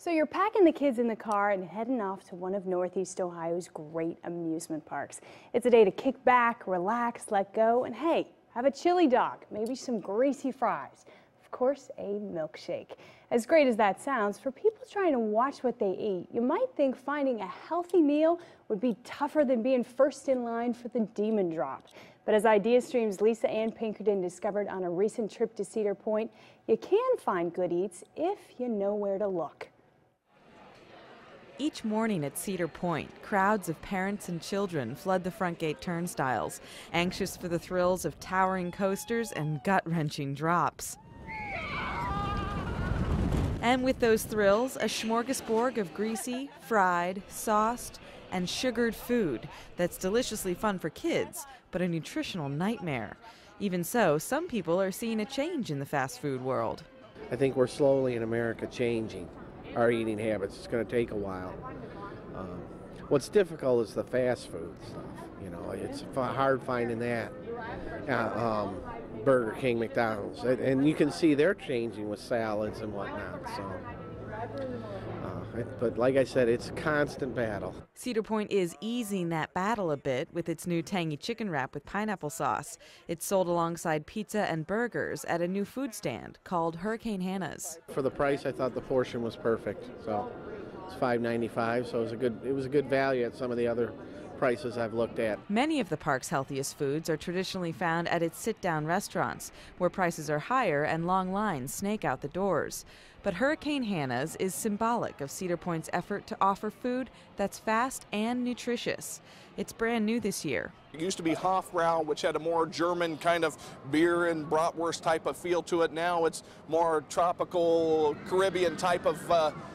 So you're packing the kids in the car and heading off to one of Northeast Ohio's great amusement parks. It's a day to kick back, relax, let go, and hey, have a chili dog, maybe some greasy fries. Of course, a milkshake. As great as that sounds, for people trying to watch what they eat, you might think finding a healthy meal would be tougher than being first in line for the demon drop. But as IdeaStream's Lisa Ann Pinkerton discovered on a recent trip to Cedar Point, you can find good eats if you know where to look. Each morning at Cedar Point, crowds of parents and children flood the front gate turnstiles, anxious for the thrills of towering coasters and gut-wrenching drops. And with those thrills, a smorgasbord of greasy, fried, sauced, and sugared food that's deliciously fun for kids, but a nutritional nightmare. Even so, some people are seeing a change in the fast food world. I think we're slowly in America changing our eating habits. It's going to take a while. What's difficult is the fast food stuff. You know, it's hard finding that. Burger King, McDonald's, and you can see they're changing with salads and whatnot. So, but like I said, it's a constant battle. Cedar Point is easing that battle a bit with its new tangy chicken wrap with pineapple sauce. It's sold alongside pizza and burgers at a new food stand called Hurricane Hannah's. For the price, I thought the portion was perfect. So it's $5.95, so it was a good value at some of the other prices I've looked at. Many of the park's healthiest foods are traditionally found at its sit-down restaurants, where prices are higher and long lines snake out the doors. But Hurricane Hannah's is symbolic of Cedar Point's effort to offer food that's fast and nutritious. It's brand new this year. It used to be Hofbrau, which had a more German kind of beer and bratwurst type of feel to it. Now it's more tropical Caribbean type of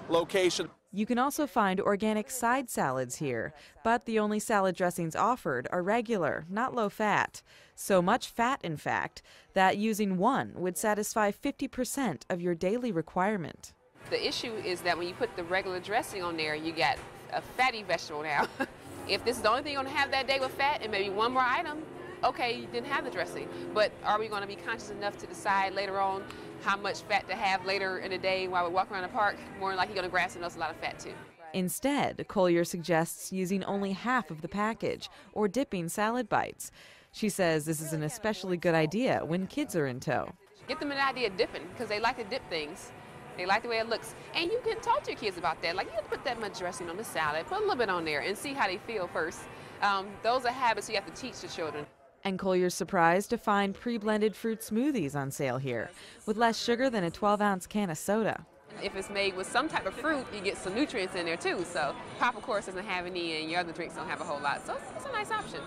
location. You can also find organic side salads here, but the only salad dressings offered are regular, not low fat. So much fat, in fact, that using one would satisfy 50% of your daily requirement. The issue is that when you put the regular dressing on there, you get a fatty vegetable now. If this is the only thing you're going to have that day with fat and maybe one more item, okay, you didn't have the dressing. But are we going to be conscious enough to decide later on how much fat to have later in the day while we walk around the park? More than likely you're going to grab some that's a lot of fat too. Instead, Collier suggests using only half of the package or dipping salad bites. She says this is an especially good idea when kids are in tow. Get them an idea of dipping because they like to dip things. They like the way it looks. And you can talk to your kids about that. Like, you have to put that much dressing on the salad, put a little bit on there and see how they feel first. Those are habits you have to teach the children. And Collier's surprised to find pre-blended fruit smoothies on sale here, with less sugar than a 12-ounce can of soda. If it's made with some type of fruit, you get some nutrients in there too. So pop, of course, doesn't have any, and your other drinks don't have a whole lot. So it's a nice option.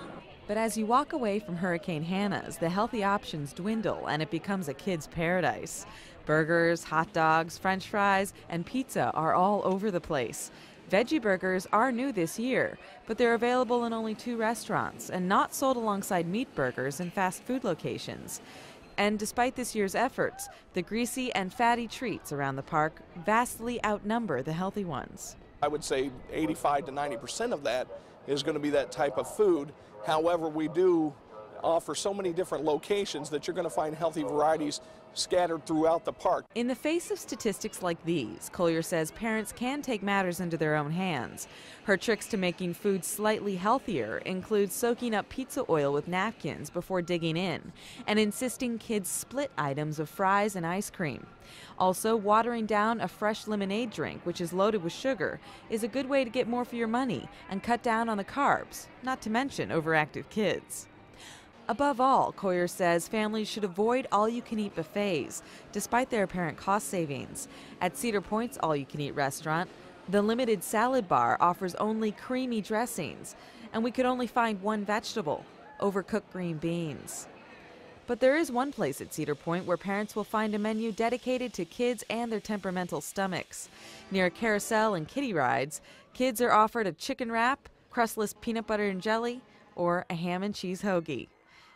But as you walk away from Hurricane Hannah's, the healthy options dwindle and it becomes a kid's paradise. Burgers, hot dogs, French fries, and pizza are all over the place. Veggie burgers are new this year, but they're available in only 2 restaurants and not sold alongside meat burgers in fast food locations. And despite this year's efforts, the greasy and fatty treats around the park vastly outnumber the healthy ones. I would say 85 to 90% of that is going to be that type of food. However, we do offer so many different locations that you're going to find healthy varieties scattered throughout the park. In the face of statistics like these, Collier says parents can take matters into their own hands. Her tricks to making food slightly healthier include soaking up pizza oil with napkins before digging in and insisting kids split items of fries and ice cream. Also, watering down a fresh lemonade drink, which is loaded with sugar, is a good way to get more for your money and cut down on the carbs, not to mention overactive kids. Above all, Collier says families should avoid all-you-can-eat buffets, despite their apparent cost savings. At Cedar Point's all-you-can-eat restaurant, the limited salad bar offers only creamy dressings, and we could only find one vegetable, overcooked green beans. But there is one place at Cedar Point where parents will find a menu dedicated to kids and their temperamental stomachs. Near a carousel and kiddie rides, kids are offered a chicken wrap, crustless peanut butter and jelly, or a ham and cheese hoagie.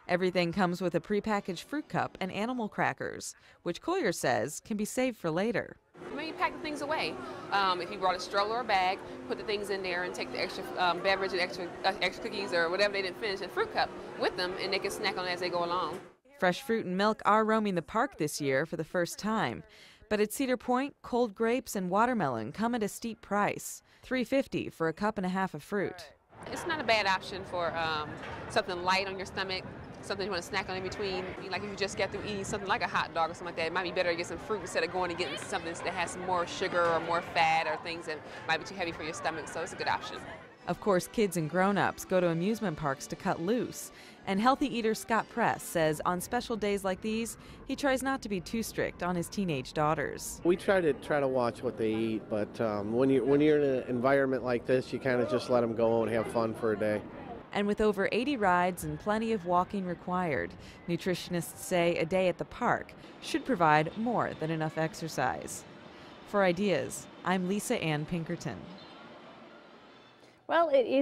Everything comes with a prepackaged fruit cup and animal crackers, which Collier says can be saved for later. Maybe pack the things away. If you brought a stroller or a bag, put the things in there and take the extra beverage and extra cookies or whatever they didn't finish in fruit cup with them, and they can snack on it as they go along. Fresh fruit and milk are roaming the park this year for the first time. But at Cedar Point, cold grapes and watermelon come at a steep price, $3.50 for a cup and a half of fruit. It's not a bad option for something light on your stomach, something you want to snack on in between. Like if you just get through eating something like a hot dog or something like that, it might be better to get some fruit instead of going and getting something that has more sugar or more fat or things that might be too heavy for your stomach, so it's a good option. Of course, kids and grown-ups go to amusement parks to cut loose. And healthy eater Scott Press says on special days like these, he tries not to be too strict on his teenage daughters. We try to watch what they eat, but when you're in an environment like this, you kind of just let them go and have fun for a day. And with over 80 rides and plenty of walking required, nutritionists say a day at the park should provide more than enough exercise. For Ideas, I'm Lisa Ann Pinkerton. Well, it is